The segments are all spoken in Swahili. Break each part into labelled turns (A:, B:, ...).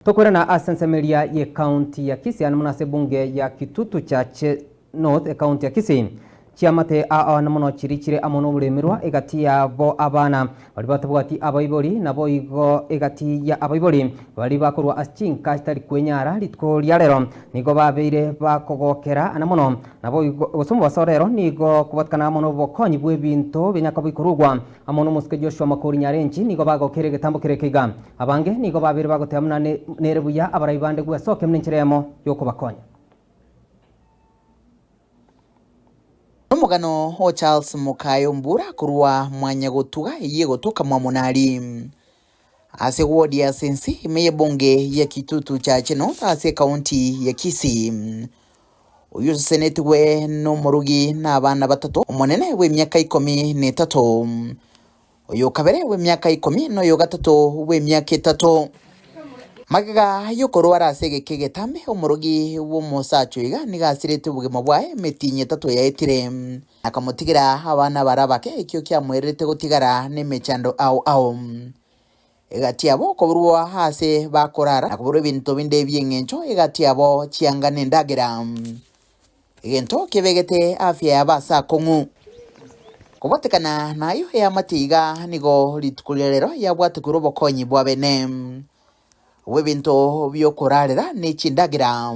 A: Tukwirana asensemeria ye kaunti ya Kisii na munase bunge ya Kitutu Church North kaunti ya Kisii chiamate na muno chirichire amono buremirwa egati yabo abana bali batabwati abayibori nabo igo egati ya abayibori bali bakorwa achinka kitari kwenyara litko lyarero nigo babeire bakogokera ana muno nabo osumu basorero nigo kubatkana mono bokonyi bwe binto benyaka bikorugwa amono muske Joshua Makori Nyarenchi nigo bagokere getambo kerekega abange nigo babere bagotemna nerebuya abarayibande gwa soke mninchiremo yoko bakonya
B: Omugano o Charles Mukayo Mbura kurwa mwanya gotuga iye gotoka mwamunari ase ward ya sensi meye bunge ya Kitutu Church North ase kaunti ya Kisii. Uyu seneti we no murugi na abana batatu umunene we myaka 13 uyu kabere we myaka 10 no yo gatatu we myaka 3 Magaga yokoro arasege kegetambe umurugi wo musacho iga nigasirete bugema bwae metinye 3 ya etire akamutigera abana barabake ikyo kyamwerete gutigara nemechando au egati abo koburwa hase bakorara nakuburu bintu binde byengencho egati abo chiangane ndagera egento kebegete afya yabasa kongu kubotekana nayo ya matiga nigo litukulero yabwatu bokonyi bwa bene webinto byokorarera n'ichindagira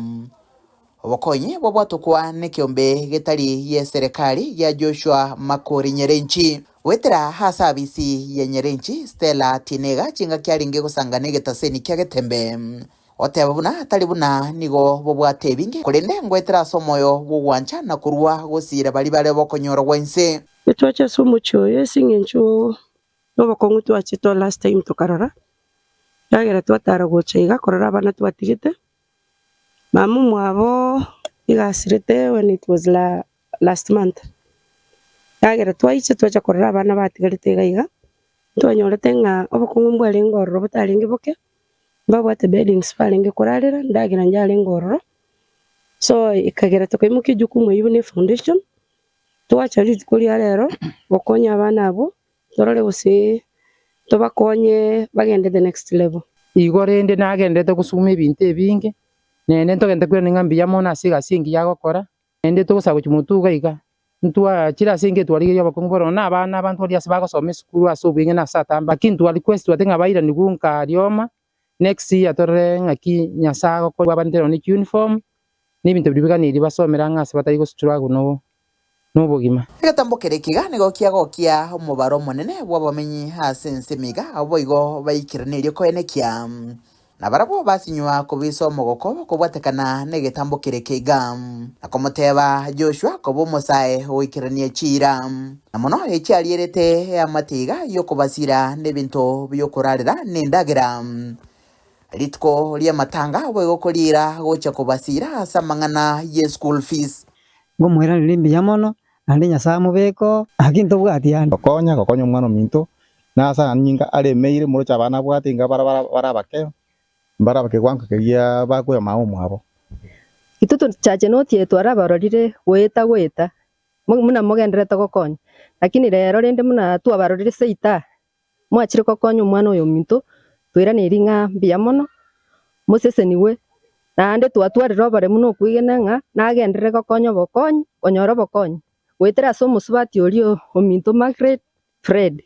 B: obokonye bwabwatukwa nekiombe getari ye serikali ya Joshua Makori Nyarenchi wetera hasabisi ya Nyarenchi Stella Tinega chinga kyaringe gusangane getaseni kyagetembe otebuna talibuna nigo bobwatebinge kolende ngwetera somoyo bugwancha na kurwa gusira bali bale bokonyoro wense
C: etwacha somucho yesingencho nobokongu twachito last time tukarara yagera twatara gocha igakorera abana twatigite mamu mwabo igasirete when it was last month yagera twaiche twacha korera abana batigarite gaiga twanyorete nga obokungu mbwale ngororo butaringe boke babwate beddings palinge korarera ndagira njale ngororo so ikagera tukimuki jukumu yibune foundation twacha ritukuri rero bokonya abana abo torore bose tobakonye bagende the next level
D: igorende nagendete gusuma ebintu ebinge nende ntogende kwera ngambi ya mona siga singi yagokora nende tugusaba kimutuga iga ntwa kira singe twarigeria abakongoro na abana abantu bali asaba gusoma school asubinge na satamba kintu ali request watenga baira nigunka rioma next year torre ngaki nyasago ko babandero ni uniform n'ibintu bibiganiri basomera ngase batari gusutura guno n'ubugima
B: egatambo kerekiga nigo kiagokia umubaro munene wabamenyi hasense miga abo igo baikiranirio ko enekia na barabo basinywa kubiso mogoko kubwatekana negetambo kerekiga akomoteba Joshua kobo musae oikiranie chira na mono ekyalierete amatiga yokubasira nebinto byokurarira nendagira litko lya matanga abo igokorira gocha kubasira samangana ye school fees
E: ngomwera limbi yamono andi nyasaye mubeko akinto bwati andi
F: gokonya umwana minto nasa nyinga aremeire muri cyabana bwati nga barabake gwanka kegia bakuya mawo mwabo
G: Kitutu Church North yetwara barorire gweta muna mugenderete gokonya lakini rero rende muna twabarorire seita mwachire gokonya umwana uyo minto twira niringa mbia mono museseniwe nande twatwarira bare muno kwigena nga nagendere gokonya bokonyi onyoro bokonyi wetera so musubati olio ominto Margaret Fred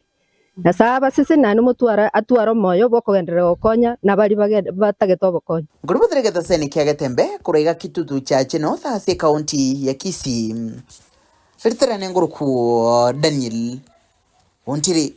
G: na saba sese nanu mutwara atwaro moyo bokogendera gokonya na bari batageto bokonya
B: ngurubudrege taseni kyagetembe kurega Kitutu Church North ase kaunti ya Kisii Filtrane nguruku Daniel Ontiri